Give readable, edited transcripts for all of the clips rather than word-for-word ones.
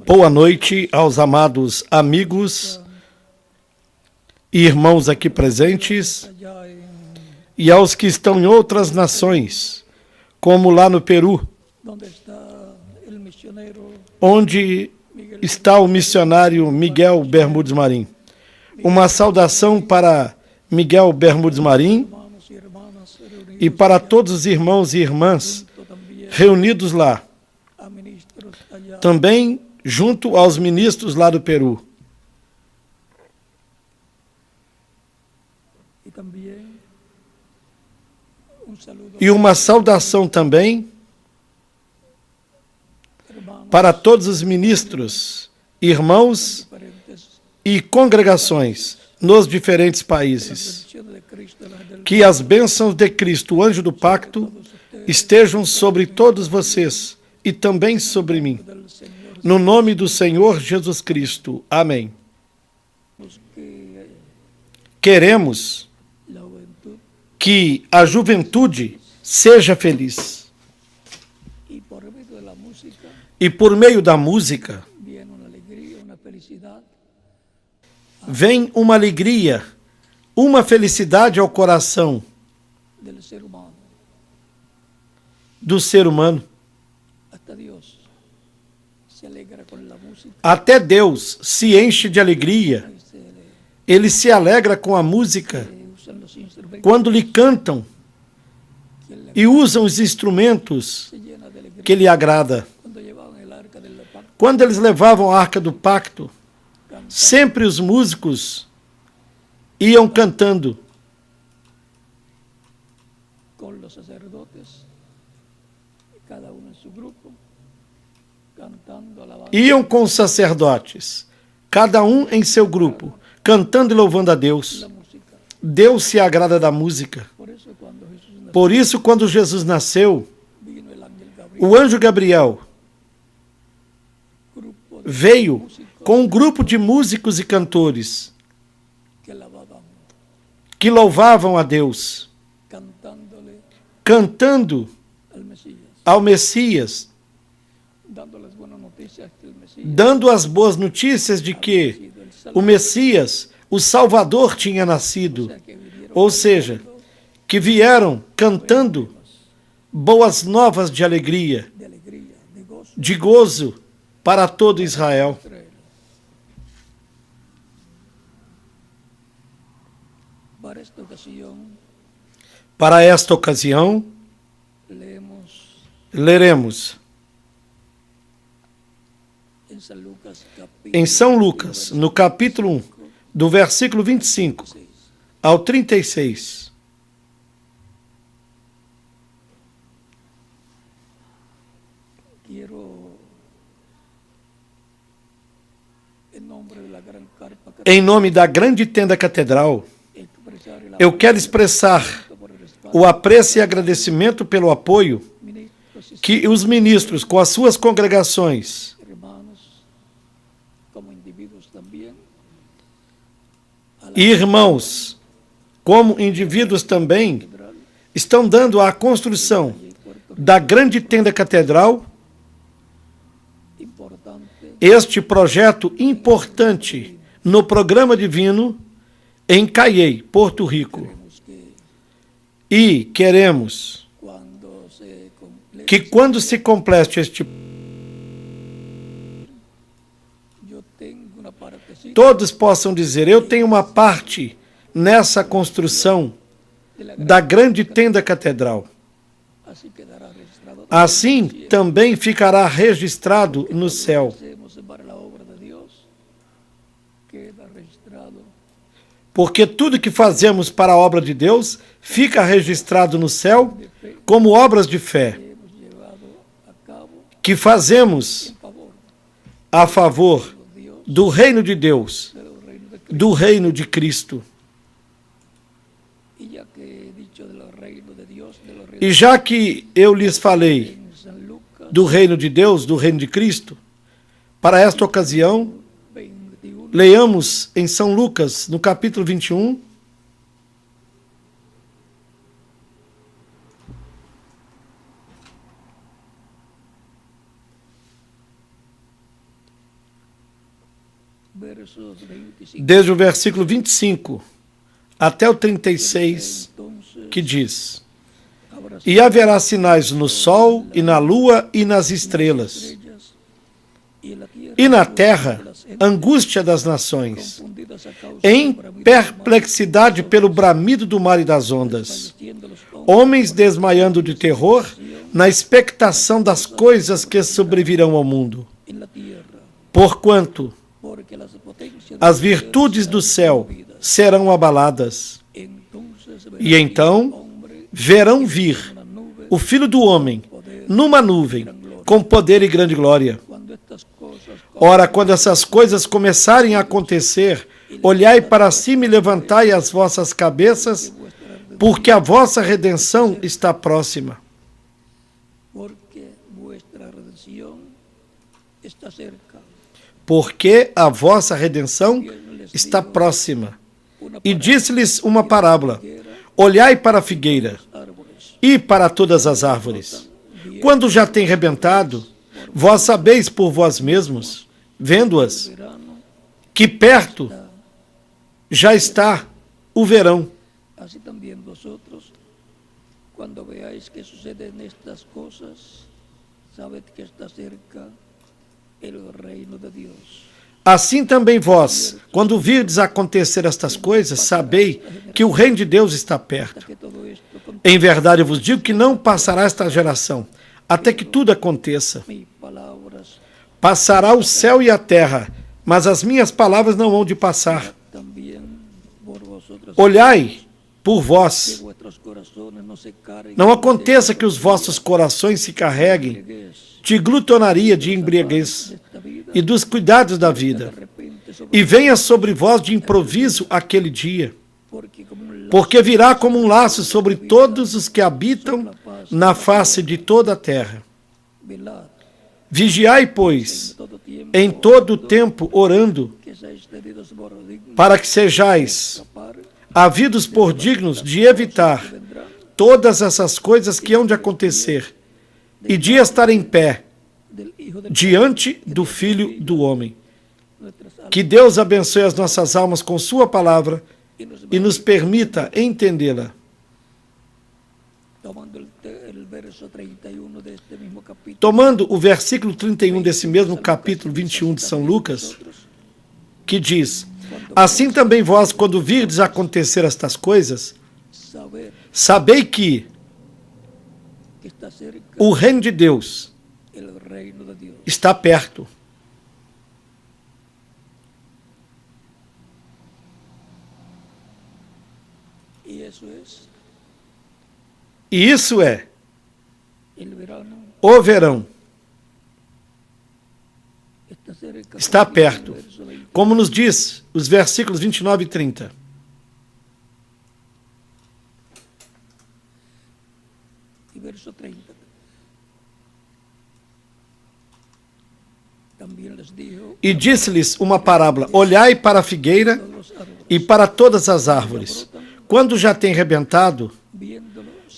Boa noite aos amados amigos e irmãos aqui presentes e aos que estão em outras nações, como lá no Peru, onde está o missionário Miguel Bermudes Marim. Uma saudação para Miguel Bermudes Marim e para todos os irmãos e irmãs reunidos lá. Também junto aos ministros lá do Peru. E uma saudação também para todos os ministros, irmãos e congregações nos diferentes países. Que as bênçãos de Cristo, o anjo do pacto, estejam sobre todos vocês e também sobre mim. No nome do Senhor Jesus Cristo. Amém. Queremos que a juventude seja feliz. E por meio da música vem uma alegria, uma felicidade ao coração do ser humano. Até Deus se enche de alegria. Ele se alegra com a música quando lhe cantam e usam os instrumentos que lhe agrada. Quando eles levavam a Arca do Pacto, sempre os músicos iam cantando. Iam com os sacerdotes, cada um em seu grupo, cantando e louvando a Deus. Deus se agrada da música. Por isso, quando Jesus nasceu, o anjo Gabriel veio com um grupo de músicos e cantores que louvavam a Deus, cantando ao Messias, dando as boas notícias de que o Messias, o Salvador, tinha nascido. Ou seja, que vieram cantando boas novas de alegria, de gozo para todo Israel. Para esta ocasião, leremos em São Lucas, no capítulo 1, do versículo 25 ao 36. Em nome da grande tenda catedral, eu quero expressar o apreço e agradecimento pelo apoio que os ministros, com as suas congregações, e irmãos, como indivíduos também, estão dando à construção da grande tenda catedral, este projeto importante no programa divino em Caiei, Porto Rico. E queremos que quando se complete este, todos possam dizer: eu tenho uma parte nessa construção da grande tenda catedral. Assim também ficará registrado no céu. Porque tudo que fazemos para a obra de Deus fica registrado no céu como obras de fé que fazemos a favor do reino de Deus, do reino de Cristo. E já que eu lhes falei do reino de Deus, do reino de Cristo, para esta ocasião, leiamos em São Lucas, no capítulo 21, desde o versículo 25 até o 36, que diz: E haverá sinais no sol e na lua e nas estrelas, e na terra angústia das nações, em perplexidade pelo bramido do mar e das ondas, homens desmaiando de terror na expectação das coisas que sobrevirão ao mundo. Porquanto as virtudes do céu serão abaladas, e então verão vir o Filho do Homem numa nuvem, com poder e grande glória. Ora, quando essas coisas começarem a acontecer, olhai para cima e levantai as vossas cabeças, porque a vossa redenção está próxima. Porque a vossa redenção está próxima. E disse-lhes uma parábola: olhai para a figueira e para todas as árvores. Quando já tem rebentado, vós sabeis por vós mesmos, vendo-as, que perto já está o verão. Así también vosotros, cuando veáis que suceden estas cosas, sabed que está cerca el reino de Dios. Assim também vós, quando virdes acontecer estas coisas, sabei que o reino de Deus está perto. Em verdade eu vos digo que não passará esta geração, até que tudo aconteça. Passará o céu e a terra, mas as minhas palavras não hão de passar. Olhai por vós. Não aconteça que os vossos corações se carreguem de glutonaria, de embriaguez e dos cuidados da vida, e venha sobre vós de improviso aquele dia, porque virá como um laço sobre todos os que habitam na face de toda a terra. Vigiai, pois, em todo o tempo orando, para que sejais havidos por dignos de evitar todas essas coisas que hão de acontecer, e de estar em pé diante do Filho do Homem. Que Deus abençoe as nossas almas com sua palavra e nos permita entendê-la. Tomando o versículo 31 desse mesmo capítulo 21 de São Lucas, que diz: assim também vós, quando virdes acontecer estas coisas, sabei que o reino de Deus está perto. E isso é o verão. Está perto. Como nos diz os versículos 29 e 30. E disse-lhes uma parábola: olhai para a figueira e para todas as árvores. Quando já tem rebentado,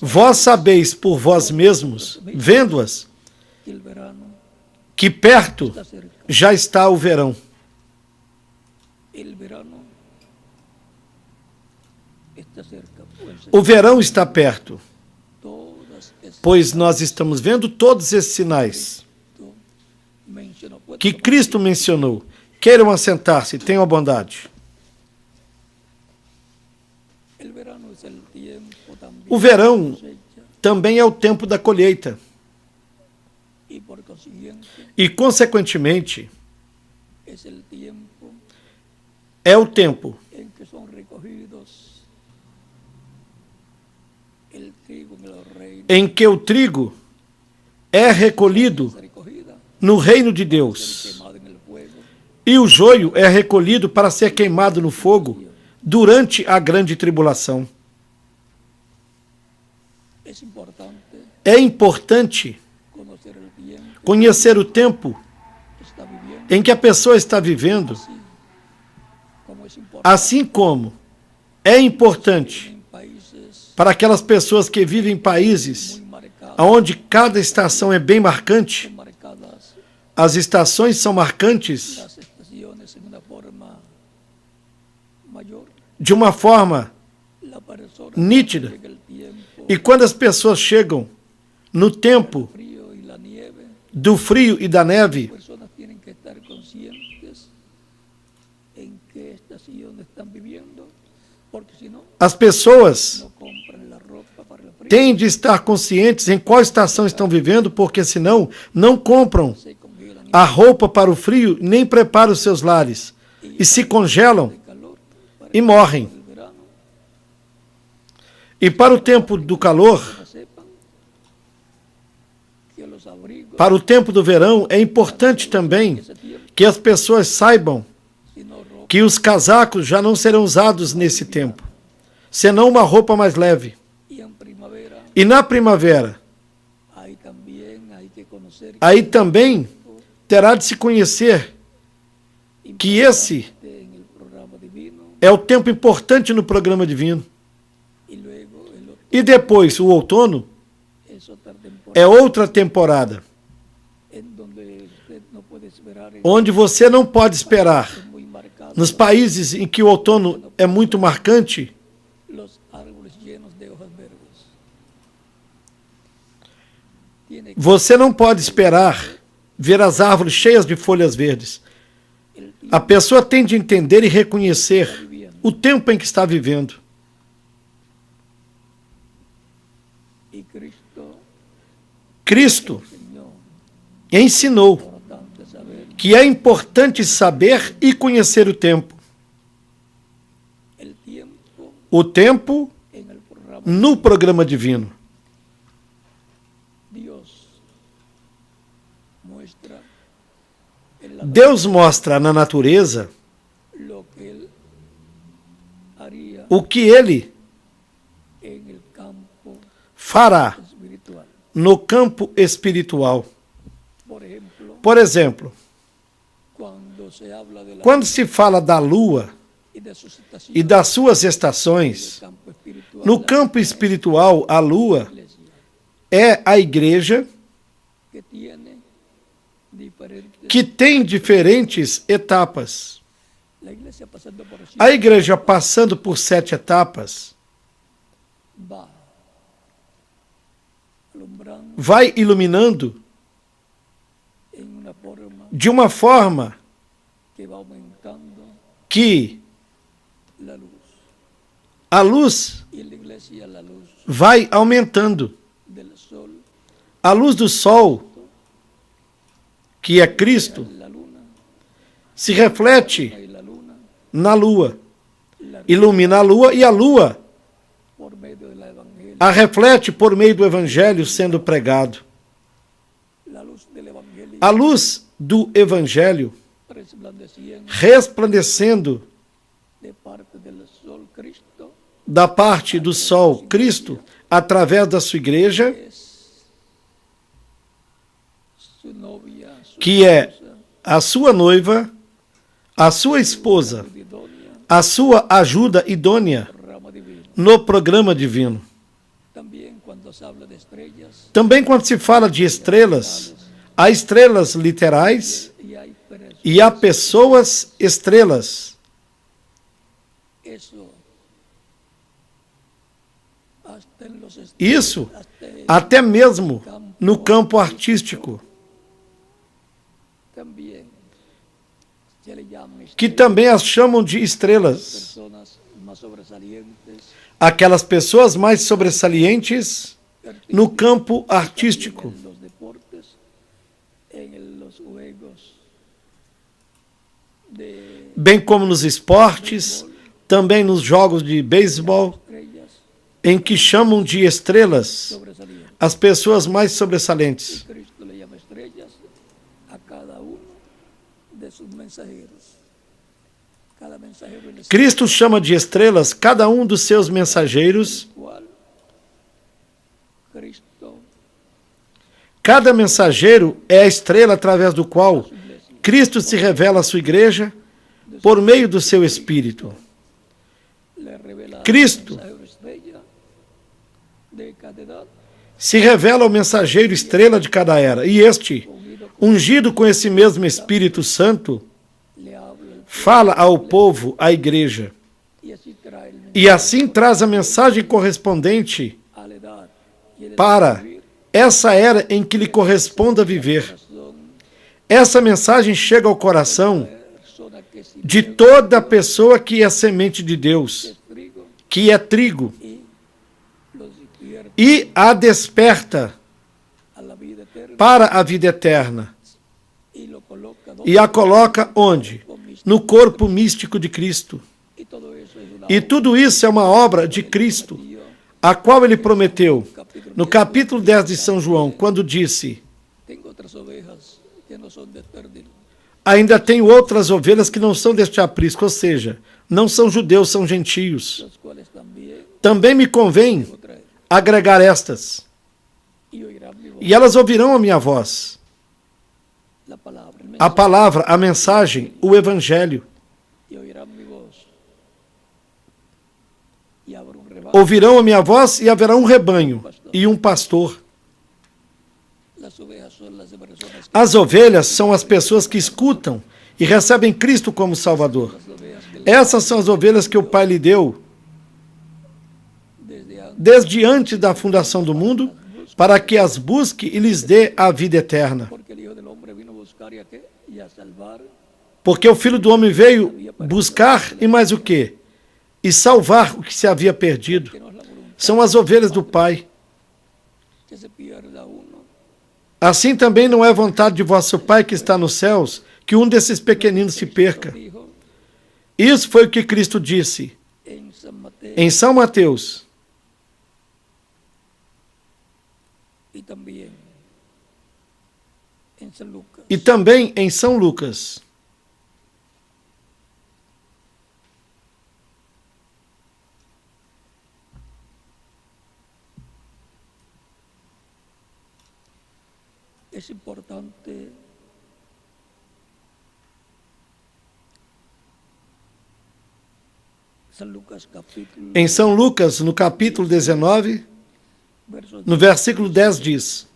vós sabeis por vós mesmos, vendo-as, que perto já está o verão. O verão está perto, pois nós estamos vendo todos esses sinais que Cristo mencionou. Queiram assentar-se, tenham a bondade. O verão também é o tempo da colheita. E, consequentemente, é o tempo em que o trigo é recolhido no reino de Deus e o joio é recolhido para ser queimado no fogo durante a grande tribulação. É importante conhecer o tempo em que a pessoa está vivendo, assim como é importante para aquelas pessoas que vivem em países onde cada estação é bem marcante. As estações são marcantes de uma forma la persona nítida. llega el tiempo E quando as pessoas chegam no tempo frío y la nieve, do frio e da neve, personas tienen que estar conscientes en qué estación están viviendo, porque si no, as pessoas no compran la ropa para el frío, têm de estar conscientes em qual estação estão vivendo, porque senão não compram se congelan a roupa para o frio, nem preparam os seus lares, e se congelam de calor para e morrem. el verano. E para o tempo do calor, Que sepan que los abrigos para o tempo do verão, é importante também ese tiempo, que as pessoas saibam si no ropa que os casacos já não serão usados nesse tempo, senão uma roupa mais leve. y en primavera, E na primavera, ahí también hay que conocer aí também terá de se conhecer que esse en el programa divino é o tempo importante no programa divino. y luego el otro E depois, o outono, es otra temporada é outra temporada, en donde usted no puede esperar, onde você não pode esperar. es muy marcado, Nos países em que o outono é muito marcante, los árboles llenos de hojas verdes. Tiene que você não pode esperar ver as árvores cheias de folhas verdes. el A tiempo pessoa tem de entender e reconhecer o tempo em que está vivendo. y Cristo Cristo enseñó, ensinou importante saber que é importante saber e conhecer o tempo. el tiempo O tempo en el programa. no programa divino. Dios muestra en la Deus mostra na natureza lo que él haría o que ele en el campo fará espiritual. no campo espiritual. Por ejemplo, Por exemplo, cuando se habla de la quando se fala da lua y de sus estaciones e das suas en el estações, campo espiritual, no la campo espiritual, a lua iglesia é a igreja que tiene diferentes, que tem diferentes etapas. la iglesia pasando por así, A igreja passando por 7 etapas, va alumbrando vai iluminando en una forma de uma forma que va aumentando que la luz. a luz Y en la iglesia la luz vai aumentando. del sol, A luz do sol, que é Cristo, la luna, se reflete y la luna, na lua, la ilumina a lua e a lua por medio del evangelio, a reflete por meio do evangelho sendo pregado. la luz del evangelio A luz do evangelho resplandeciendo resplandecendo de parte del sol Cristo, da parte do sol, Cristo, através da sua igreja, es su novia, su que é esposa, a sua noiva, a sua esposa, idónea, a sua ajuda idônea rama divina. no programa divino. También cuando se habla de estrellas, Também quando se fala de estrelas, há estrelas literais y hay personas, e há pessoas estrelas. eso hasta en los Isso hasta en- até mesmo no campo artístico, también se le llama que estrellas, também as chamam de estrelas. personas más sobresalientes Aquelas pessoas mais sobressalientes no campo artístico, en los deportes, en los juegos de bem como nos esportes, também nos jogos de beisebol, estrellas em que chamam de estrelas sobresalientes. as pessoas mais sobressalentes. Cristo le llama estrellas a cada uno de sus mensajeros. Cada mensajero en el Cristo chama de estrelas cada um dos seus mensageiros. cual Cristo Cada mensageiro é a estrela através do qual Cristo se revela à sua igreja por meio do seu Espírito. le revela Cristo al mensajero estrella de cada edad, se revela ao mensageiro estrela de cada era, e este, unido ungido com esse mesmo Espírito Santo, le habla al fala ao povo, à igreja, y así E assim traz a mensagem correspondente a la edad que le para vivir, essa era em que lhe corresponda viver. corazón Essa mensagem chega ao coração persona que se de toda pessoa que é semente de Deus, es trigo que é trigo, y lo despierta e a desperta a la vida eterna para a vida eterna. y lo coloca E a coloca onde? No corpo místico de Cristo. y todo eso es una E tudo isso é uma obra de Cristo, a qual ele prometeu no capítulo 10 de São João, quando disse: tengo otras ovejas que no son de pérdida, ainda tenho outras ovelhas que não são deste aprisco, ou seja, não são judeus, são gentios. las cuales también Também me convém debo traer agregar estas, y oirán mi voz, e elas ouvirão a minha voz, la palabra, el a mensaje, palavra, a mensagem, o evangelho. y oirán mi voz y habrá un rebaño. Ouvirão a minha voz e haverá um rebanho e um pastor. Las ovejas son las personas que As ovelhas são as pessoas que escutam e recebem Cristo como Salvador. las ovejas que Essas são as ovelhas que o Pai lhe deu desde antes desde antes da fundação do mundo, para que as busque e lhes dê a vida eterna. porque el Hijo del Hombre vino a buscar y a qué y a salvar Porque o Filho do Homem veio buscar e mais o quê? E salvar o que se havia perdido. que no es la voluntad São as ovelhas do Pai. que se pierda uno, Assim também não é vontade de vosso Pai que está nos céus que um desses pequeninos se perca. dijo Isso foi o que Cristo disse en San Mateo em São Mateus y también en San Lucas. e também em São Lucas. Es importante San Lucas capítulo Em São Lucas, no capítulo 19, verso no versículo 10 diz: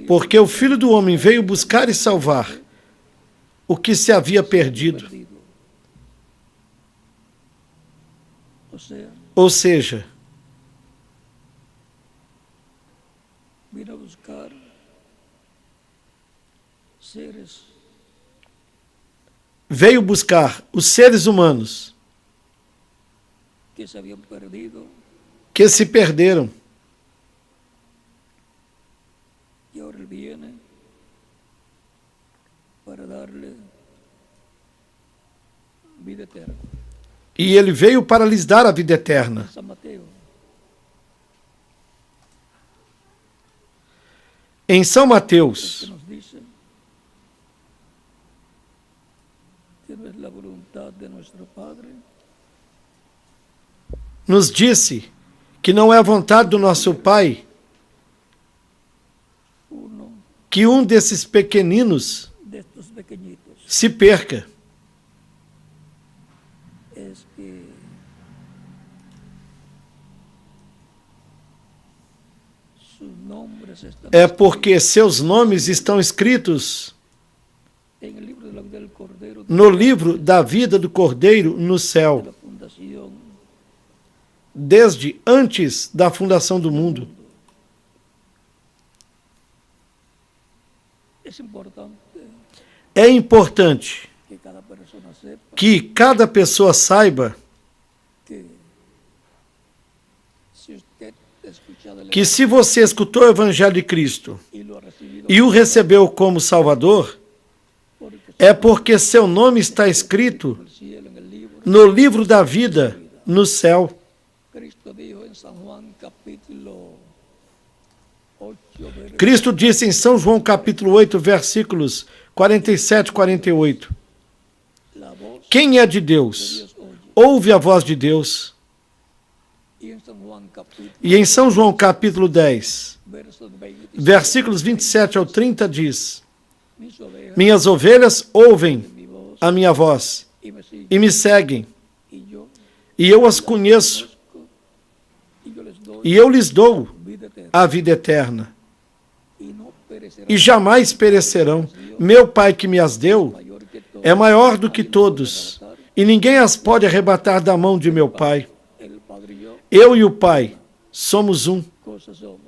porque o Filho do Homem veio buscar e salvar o que se havia perdido. Ou seja, vino a buscar seres veio buscar os seres humanos que se habían perdido que se perderam. y ahora él viene para darle vida eterna. E ele veio para lhes dar a vida eterna. San Mateo Em São que Mateus, nos dice que no es la voluntad de nuestro Padre nos disse que não é a vontade do nosso Pai uno que um desses pequeninos de estos pequeñitos, se perca. es que sus nombres están É porque seus nomes estão escritos en el libro de la vida del Cordero no livro da vida do Cordeiro no de céu, la fundación desde antes da fundação do mundo. Es importante É importante que cada persona sepa que cada pessoa saiba que si usted ha escuchado el que se você escutou o Evangelho de Cristo y lo ha recibido e o recebeu como Salvador, porque é porque seu nome está escrito en el cielo, en el libro, no livro da vida no céu. Cristo dijo en San Juan capítulo 8, verso Cristo disse em São João capítulo 8, versículos 47 e 48, la voz quem é de de Deus? Dios oye. Ouve a voz de Deus. Y en San Juan capítulo E em São João capítulo 10, verso 27, versículos 27 ao 30 diz: mis ovejas minhas ovelhas ouvem mi voz a minha voz y me siguen, e me seguem, y e eu as conheço, y yo les doy e eu lhes dou vida eterna a vida eterna, y no perecerán, e jamais perecerão. Meu Pai que me as deu mayor que todo, é maior do que todos, e ninguém as pode arrebatar da mão de meu Pai. El Padre y yo, Eu e o Pai somos um. cosa somos.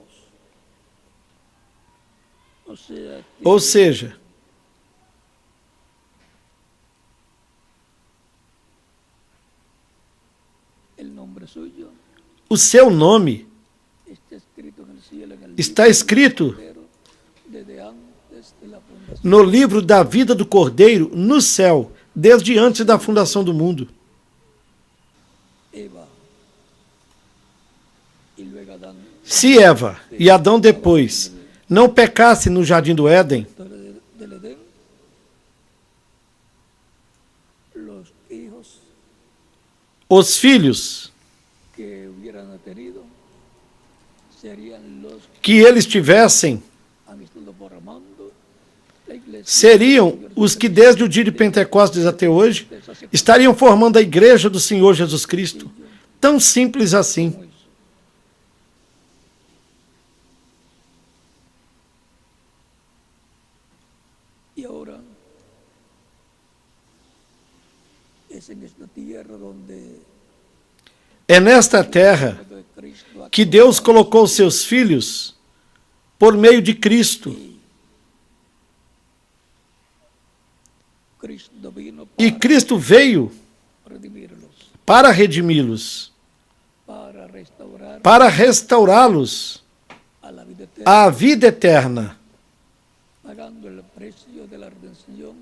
O sea, que Ou seja, el nombre suyo o seu nome está escrito en el cielo, en el está escrito libro desde antes de la fundación. no livro da vida do Cordeiro no céu, desde antes da fundação do mundo. Eva y luego Adán, Se Eva e Adão depois não pecassem no jardim do Éden, del Edén, los hijos os filhos que hubieran tenido serían los que eles tivessem han estado formando la iglesia. seriam os que desde o dia de Pentecostes até hoje estariam formando a igreja do Senhor Jesus Cristo. Tão simples assim. Como eso. Y ahora es en esta tierra donde É nesta terra de Cristo que Deus colocou seus filhos por meio de Cristo. Cristo vino E Cristo veio redimirlos, para redimi-los, para para restaurar restaurá-los a la vida eterna, à vida eterna, pagando el precio de la redención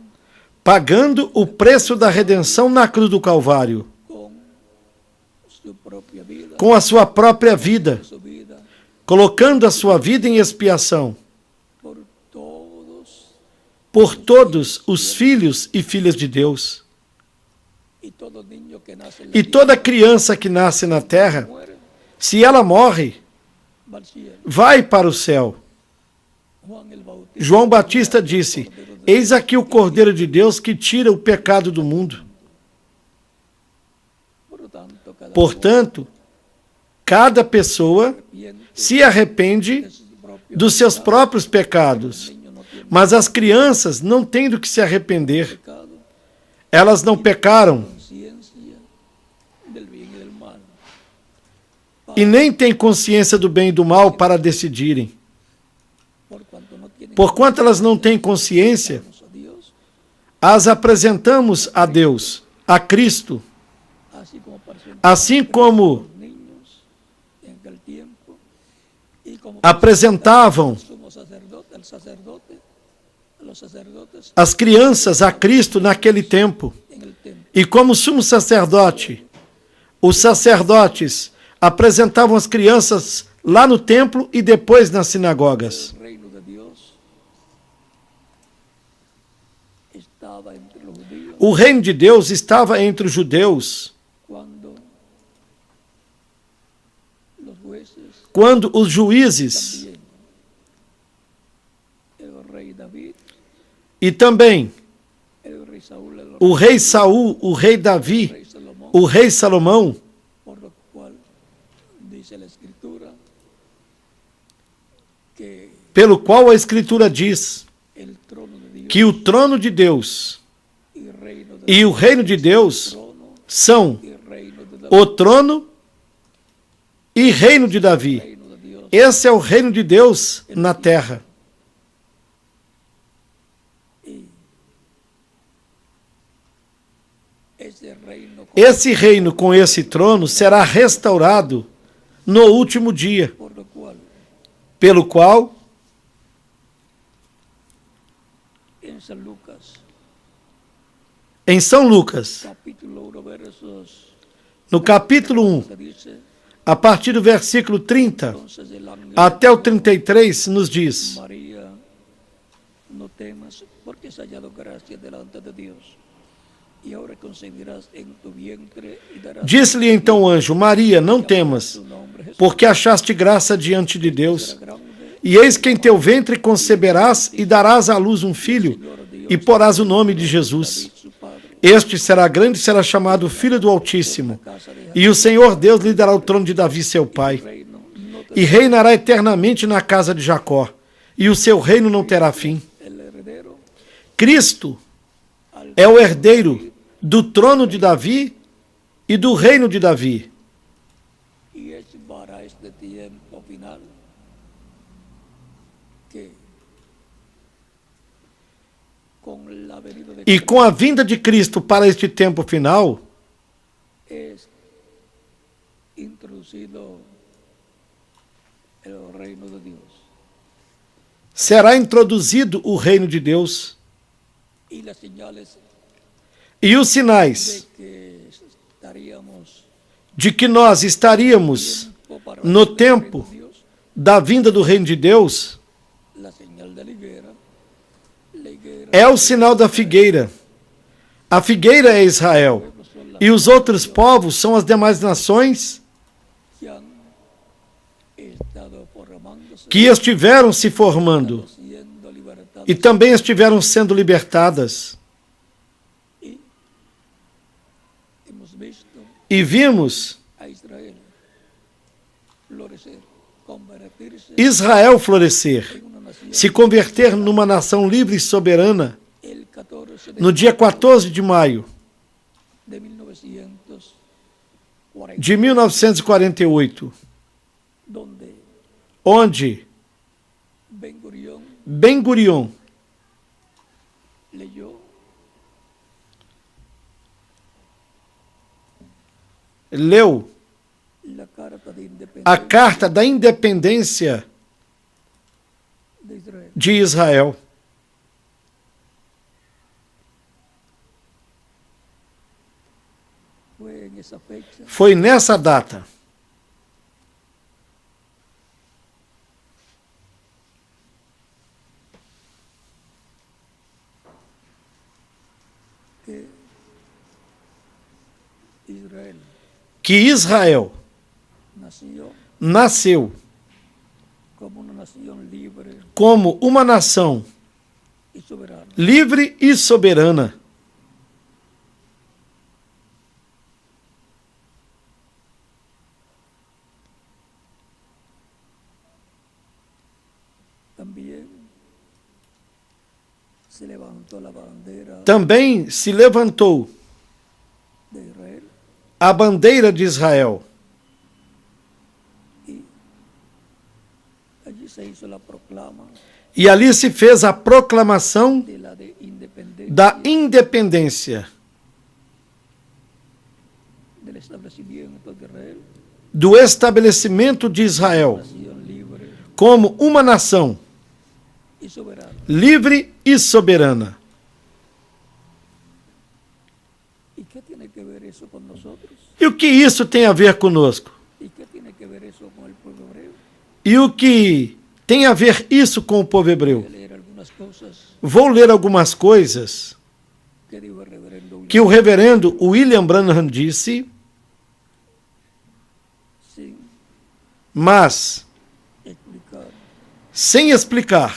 pagando o preço da redenção na cruz do Calvário, con su propia vida, com a sua própria vida, su vida colocando a sua vida em expiação por por todos os filhos e filhas de Deus. y todo niño que nace en la E toda criança que nasce na terra, muere, se ela morre, va al cielo. vai para o céu. Juan el Bautista, João Batista disse: Eis aqui o Cordeiro de Deus que tira o pecado do mundo. por lo tanto, cada Portanto, cada pessoa arrepiente se arrepende de sus propios dos seus próprios pecados, niños no tienen mas as crianças não têm do que se arrepender. pecado, Elas não pecaram conciencia del bien y del mal. e nem têm consciência do bem e do mal para decidirem. Por cuanto no tienen Porquanto elas não têm consciência, a Dios, as apresentamos a Deus, a Cristo, así como presentamos assim como los niños en aquel tiempo y como apresentavam sumo sacerdote, el sacerdote, a los sacerdotes as crianças a Cristo naquele tempo. en el templo. E como sumo sacerdote, os sacerdotes apresentavam as crianças lá no templo e depois nas sinagogas. El reino de Dios estaba entre los judíos O reino de Deus estava entre os judeus cuando los jueces, quando os juízes también el rey David, e também el rey Saúl, el o rei Saul, o rei Davi, rey Salomón, o rei Salomão, por lo cual dice la escritura que pelo qual a Escritura diz el trono de Dios que o trono de Deus y reino de e o reino de Deus trono são y reino de David, o trono e reino de Davi. reino de Dios, Esse é o reino de Deus na terra. ese reino con- Esse reino com esse trono será restaurado no último dia, por lo cual pelo qual, en San Lucas em São Lucas, capítulo 1 versos no capítulo 1, que dice, a partir do versículo 30 entonces el ángel até o 33, nos diz: María, no temas, porque has hallado gracia delante de Dios. Y ahora concebirás en tu vientre y darás Disse-lhe então o anjo: Maria, não temas, tu nombre Jesús. porque achaste graça diante de Deus. Será grande, E eis que em teu ventre conceberás e darás à luz um filho, e porás o nome de Jesus. David, su padre, Este será grande e será chamado Filho do Altíssimo. casa de E o Senhor Deus lhe dará o trono de Davi, seu pai. reino, no E reinará eternamente na casa de Jacó. E o seu reino não terá fim. el heredero Cristo al é o herdeiro do trono de Davi e do reino de Davi. Y es para este tiempo final que con la venida de E com a vinda de Cristo para este tempo final, es introducido el reino de Dios. será introduzido o reino de Deus. Y las señales E os de sinais que estaríamos de que nós estaríamos tiempo para no el tempo reino de Dios, da vinda do reino de Deus la señal de la higuera é o sinal da figueira. A figueira é Israel. son las E os outros povos são as demais nações que han estado formándose, que estiveram se formando siendo libertadas, e também estiveram sendo libertadas. y hemos visto E vimos a Israel florecer, convertirse Israel florescer, en una nación se converter numa nação livre e soberana el 14 de no dia 14 de maio de 1940, de 1948, donde onde Ben-Gurión Ben-Gurion leu la carta de a independencia carta da independência de Israel. de Israel. Fue en esa fecha Foi nessa data que Israel que Israel nació nasceu como una nación libre como uma nação y soberana. livre e soberana. También se levantó la bandera Também se levantou de Israel a bandeira de Israel. y allí se hizo la proclama E ali se fez a proclamação de la de independencia da independência del establecimiento de Israel, do estabelecimento de Israel nación libre como uma nação y soberana. livre e soberana. ¿Y qué tiene que ver eso con nosotros? E o que isso tem a ver conosco? ¿Y qué tiene que ver eso con el pueblo hebreo? E o que tem a ver isso com o povo hebreu? Voy a leer algunas cosas Vou ler algumas coisas que dijo el reverendo William que o reverendo William Branham disse, sin mas explicar sem explicar,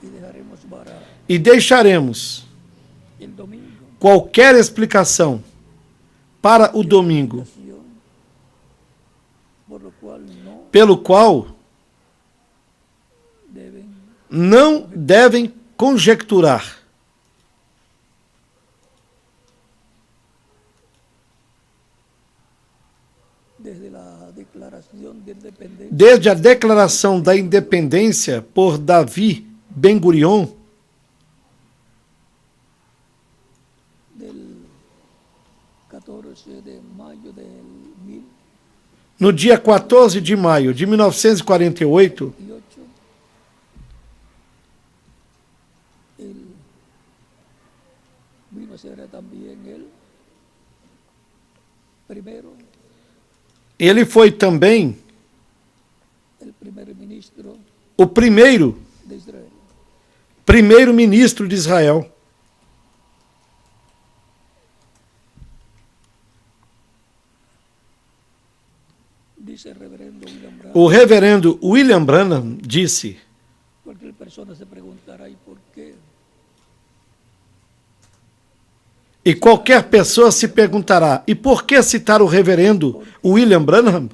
y dejaremos para e deixaremos el domingo qualquer explicação para o domingo, nación, por lo cual no pelo qual deben não devem conjecturar. desde la declaración de independencia Desde a declaração da independência por Davi Ben-Gurion, del 14 de mayo del 1000 no dia 14 de maio de 1948, 18, él vino a ser también el primero, ele foi também el primer ministro o primeiro de Israel. primeiro-ministro de Israel. Dice el reverendo William Branham, O reverendo William Branham disse, cualquier persona se preguntará ¿y por qué? e qualquer pessoa se perguntará, e por que citar o reverendo William Branham?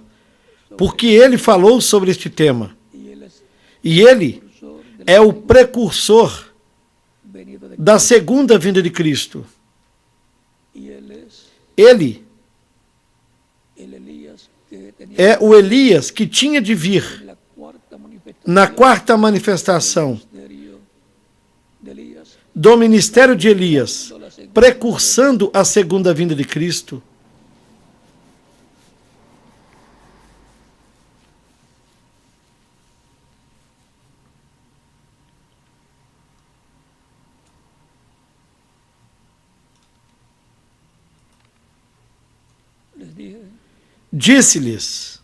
Porque ele falou sobre este tema. Y él es E ele precursor del é o precursor venido de da segunda vinda de Cristo. Y él es Ele el Elías que tenía é o Elias que tinha de vir la cuarta manifestación na quarta manifestação misterio de Elías, do ministério de Elias, precursando a segunda vinda de Cristo. les dije Disse-lhes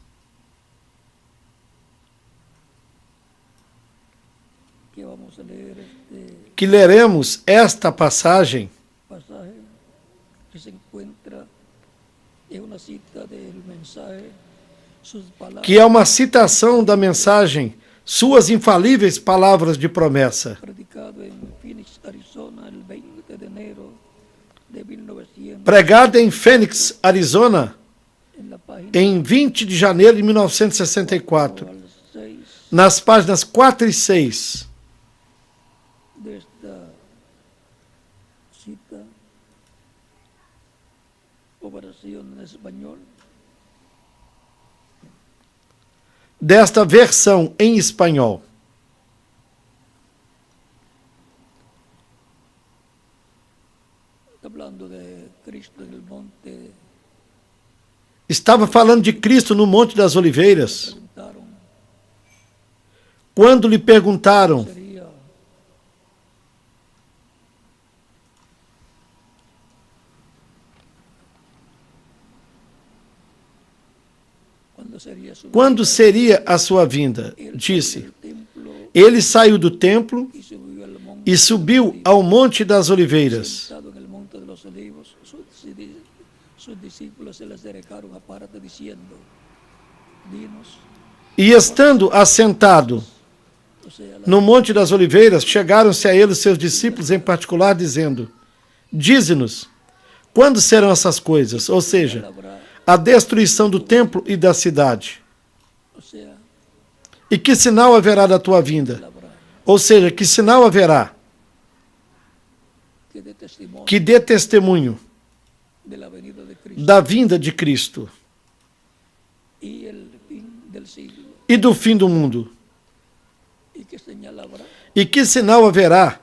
que vamos a leer este que leremos esta passagem pasaje que se encuentra en una cita del mensaje, sus palabras que é uma citação da mensagem, suas infalíveis palavras de promessa, predicado en Phoenix, Arizona, el 20 de enero de 1900, pregada em Phoenix, Arizona, en la página em 20 de janeiro de 1964, al 6 nas páginas 4 e 6 de esta cita o versión en español, desta versão em espanhol. hablando de Cristo en el monte. Estava falando de Cristo no Monte das Oliveiras, Preguntaron, quando lhe perguntaram sería quando seria a sua vinda. Disse: el templo ele saiu do templo y subió al monte, e subiu ao Monte das Oliveiras. sentado en el monte de los olivos. Sus discípulos se le acercaron aparte diciendo, dinos, E estando assentado o sea, no Monte das Oliveiras, chegaram-se a ele os seus discípulos em particular, dizendo: dize-nos, quando serão essas coisas? Ou seja, palabra, a destruição do templo e da cidade. o sea, E que sinal haverá da tua vinda? palabra Ou seja, que sinal haverá que dé testimonio que dê testemunho de la venida de Cristo da vinda de Cristo y el fin del siglo. e do fim do mundo? ¿Y qué señal habrá E que sinal haverá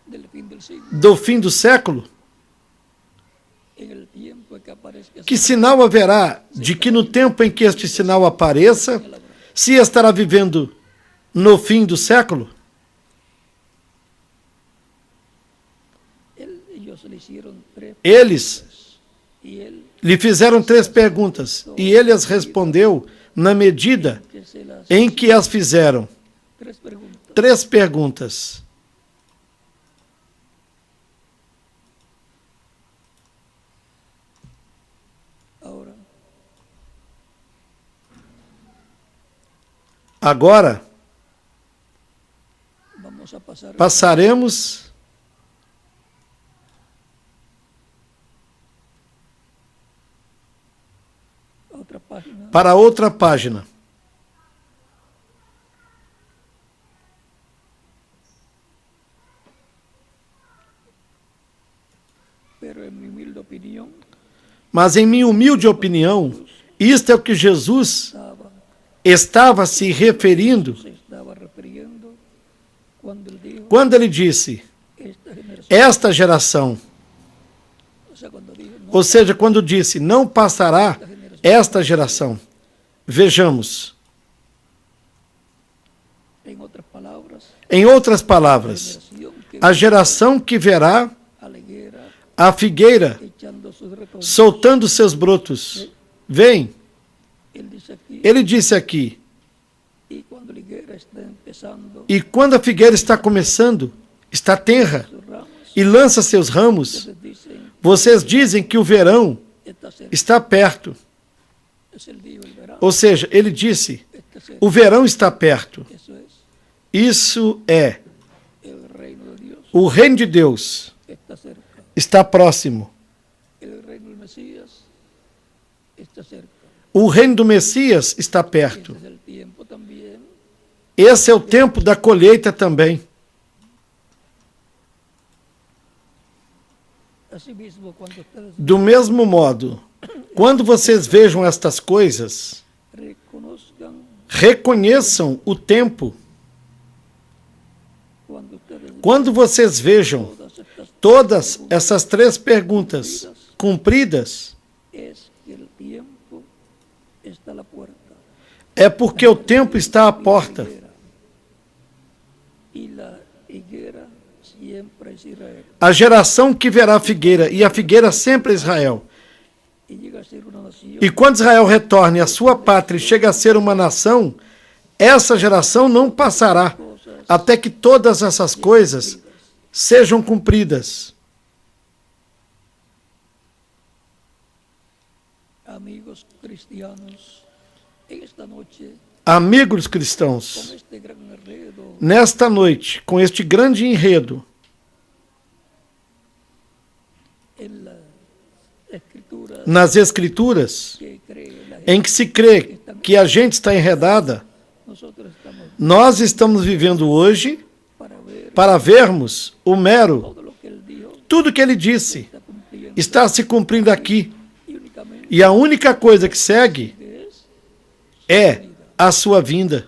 del fin del siglo? do fim do século? En el tiempo en que aparezca Que sinal haverá de que no tempo em que este sinal apareça, se estará vivendo no fim do século? ellos le hicieron tres Eles y él lhe fizeram 3 perguntas e ele as respondeu na medida que se las em que as fizeram. tres preguntas. 3 perguntas. Ahora Agora vamos a pasar passaremos a otra página. para outra página. Pero en mi humilde opinión Mas em minha humilde opinião, isto é o que Jesus estava se referindo se estaba refiriendo cuando él dijo quando ele disse: esta generación, esta geração. o sea, cuando dijo no, Ou seja, quando disse: não passará esta geração. Vejamos. en otras palabras, Em outras palavras, generación que a geração que verá a la higuera a figueira echando sus retoños. soltando seus brotos. Vem, Él dice aquí, ele disse aqui, y cuando la higuera está empezando e quando a figueira está começando, está tenra sus ramas, e lança seus ramos, ustedes dicen, vocês dizem que o verão está cerca. está perto. Es el día, el verano, Ou seja, ele disse, está cerca. o verão está perto. Eso es Isso é, el reino de Dios, o reino de Deus está cerca. está próximo. El reino del Mesías está cerca. O reino do Messias está perto. Este es el tiempo también Esse é o tempo da colheita também. Asimismo, cuando ustedes Do mesmo modo, quando vocês vejam estas coisas, reconozcan, reconheçam o tempo. cuando ustedes Quando vocês vejam todas essas três perguntas cumpridas, es que el tiempo está a la puerta. é porque o tempo está à porta. Y la higuera siempre es Israel. A geração que verá a figueira, e a figueira sempre é Israel. Y llega a ser una nación E quando Israel retorne à sua pátria e chega a ser uma nação, essa geração não passará até que todas essas coisas sejam cumpridas. amigos cristianos, en esta noche, Amigos con cristãos, este gran enredo, nesta noite, com este grande enredo, en las escrituras nas Escrituras, que cree la gente, em que se crê que a gente está enredada, nosotros estamos nós estamos vivendo hoje para ver para vermos o mero, todo lo que él dijo tudo que ele disse está cumpliendo está se cumprindo aqui. y únicamente E a única coisa que segue es é a sua vinda.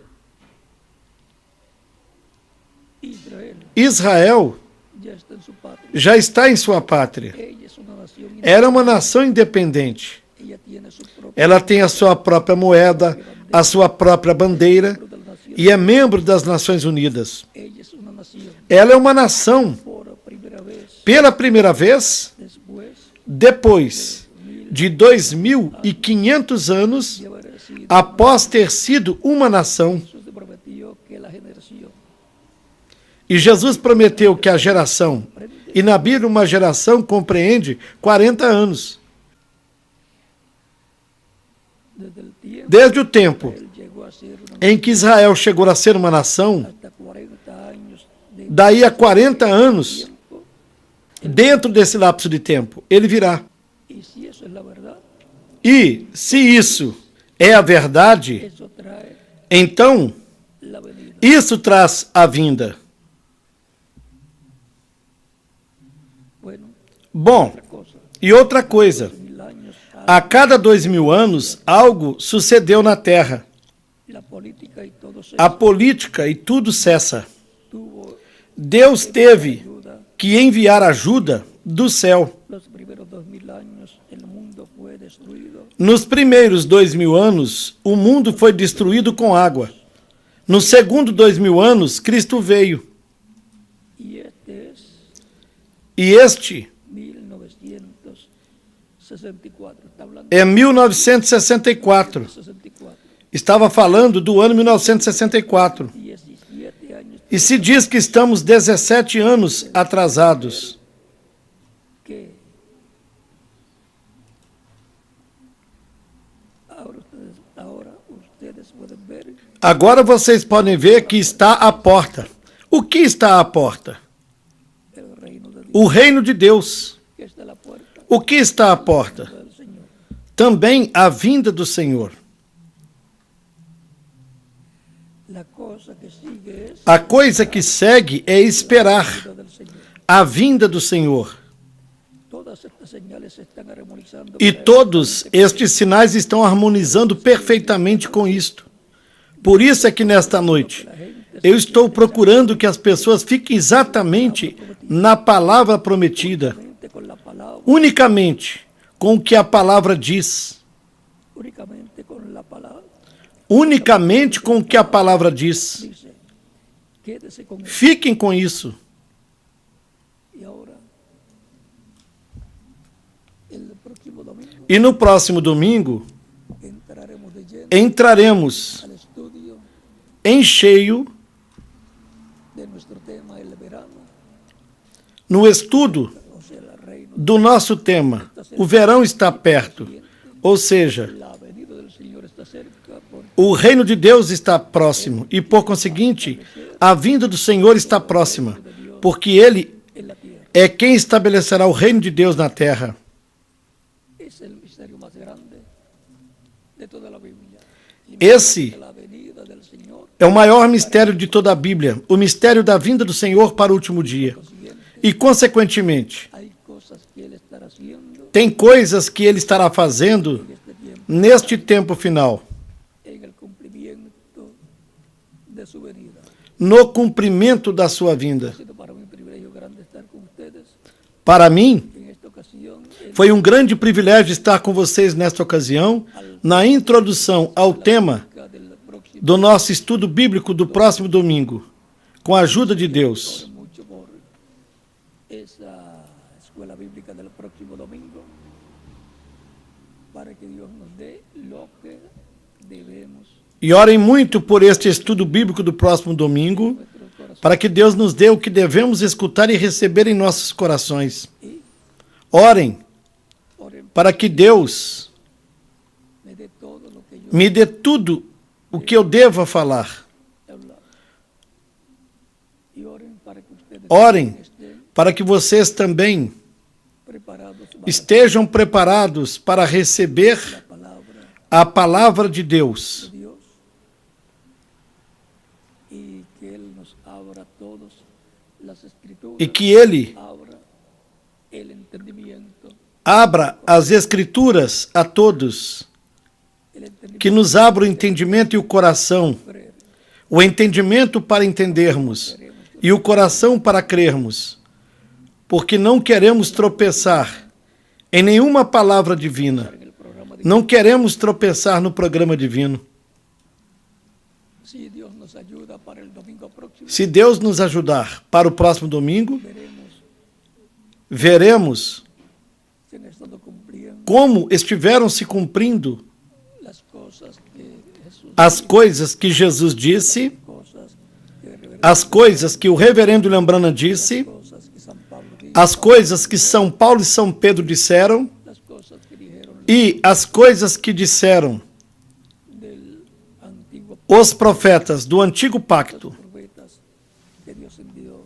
Israel Israel ya está en su patria. já está em sua pátria. Ella es una nación Era uma nação independente. ella tiene su propio Ela tem a sua própria moeda, a sua própria bandeira de la nación. e é membro das Nações Unidas. Ella es una nación Ela é uma nação, por primera vez pela primeira vez, después depois de 2.500 anos, de haber sido após ter sido uma nação. Jesús te prometió que la generación E Jesus prometeu que a geração, e na Bíblia uma geração compreende 40 anos. desde el tiempo Desde o tempo él llegó a ser una em que Israel chegou a ser uma nação, hasta 40 años de daí a 40 anos, tiempo. dentro desse lapso de tempo, ele virá. Y si eso es la verdad, E, se isso é a verdade, eso trae então la venida. isso traz a vinda. Bueno, Bom, otra cosa, e outra coisa, 1000 años a cada 2.000 anos, algo sucedeu na Terra. la política y todo se A política e tudo cessa. tuvo Deus teve ayuda. que enviar ajuda do céu. Los primeros 2000 años el mundo fue destruido Nos primeiros 2.000 anos, o mundo foi destruído com água. No segundo 2.000 anos, Cristo veio. y este es E este 1964. Está hablando é 1964. de 64. Estava falando do ano 1964. 17 años E se diz que estamos 17 anos atrasados. que ahora ustedes pueden ver Agora vocês podem ver que está à porta. O que está à porta? el reino de Dios O reino de Deus. que está a la puerta O que está à porta? del Señor. Também a vinda do Senhor. La cosa que sigue es A coisa que segue é esperar la del Señor. a vinda do Senhor. Todas estas señales se están armonizando E para todos estes sinais estão harmonizando perfeitamente com isto. Por isso é que nesta noite eu estou procurando que as pessoas fiquem exatamente na palavra prometida, con la palabra, unicamente com o que a palavra diz. únicamente con la palabra. Unicamente com o que a palavra diz. Dice, quédese con él. Fiquem com isso. Y ahora, el próximo domingo, E no próximo domingo entraremos de lleno entraremos al estudio em cheio de nuestro tema, el verano, no estudo o sea, el reino, do nosso tema. O verão está perto. Ou seja, la venida del Señor está cerca, porque o reino de Deus está próximo e, por conseguinte, a vinda do Senhor está próxima, porque Ele en la tierra é quem estabelecerá o reino de Deus na terra. es el misterio más grande de toda la Biblia. Y Esse la venida del Señor, é o maior mistério de toda a Bíblia, o mistério da vinda do Senhor para o último dia. E, consequentemente, hay cosas que Él está estar haciendo Tem coisas que ele estará fazendo en este tiempo neste tempo final, en el cumplimiento de su venida. no cumprimento da sua vinda. Ha sido para mí un privilegio grande estar con ustedes Para mim, en esta ocasión en foi um grande privilégio estar com vocês nesta ocasião, na introdução ao tema la del próximo. do nosso estudo bíblico do próximo domingo, com a ajuda de Deus. Ore mucho por esa escuela bíblica del próximo domingo para que Dios nos dé lo que debemos E orem muito por este estudo bíblico do próximo domingo, nuestros corazones para que Deus nos dê o que devemos escutar e receber em nossos corações. y Orem oren para que Deus me dé todo lo que yo me dê tudo o que eu deva falar. he hablado. Y oren para que ustedes Orem también estén para que vocês também preparados para estejam preparados para receber la palabra a palavra de Deus. de Dios y que Él nos abra todos las escrituras, E que Ele abra el entendimiento, abra as Escrituras a todos, el entendimiento que nos abra o entendimento e o coração, para creer. o entendimento para entendermos e o coração para crermos, porque não queremos tropeçar em nenhuma palavra divina, En el programa de não queremos tropeçar no programa divino. si Dios nos ayuda para el domingo próximo, Se Deus nos ajudar para o próximo domingo, veremos veremos si han estado cumpliendo como estiveram se cumprindo las cosas que Jesús as coisas que Jesus disse, cosas que reverendo, as coisas que o reverendo Lambrana disse, cosas que San Pablo dijo, as coisas que São Paulo e São Pedro disseram las cosas que dijeron e as coisas que disseram del antiguo os profetas do Antigo Pacto, profetas que Dios envió.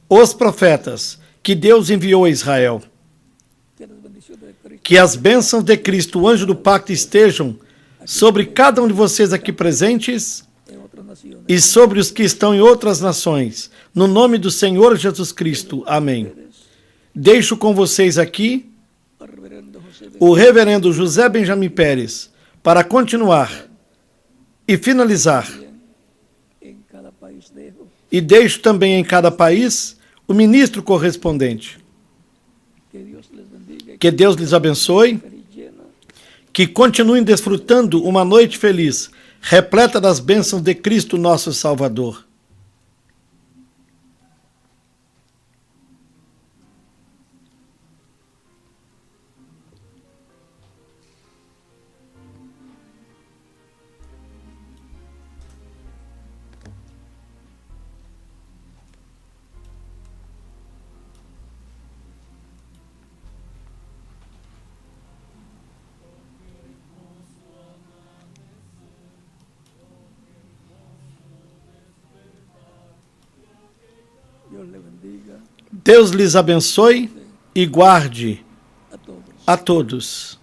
os profetas que Deus enviou a Israel. Que las bendiciones de Cristo Que as bênçãos de Cristo, o anjo do pacto, estejam sobre cada um de vocês aqui presentes en otras naciones. e sobre os que estão em outras nações. No nome do Senhor Jesus Cristo. Amém. Deixo com vocês aqui Al reverendo José o reverendo José Benjamin Pérez para continuar e finalizar. en cada país dejo E deixo também em cada país o ministro correspondente. que Dios les bendiga Que Deus lhes abençoe, y llena que continuem desfrutando uma noite feliz, repleta das bênçãos de Cristo, nosso Salvador. Dios le bendiga Deus lhes abençoe e guarde a todos. a todos.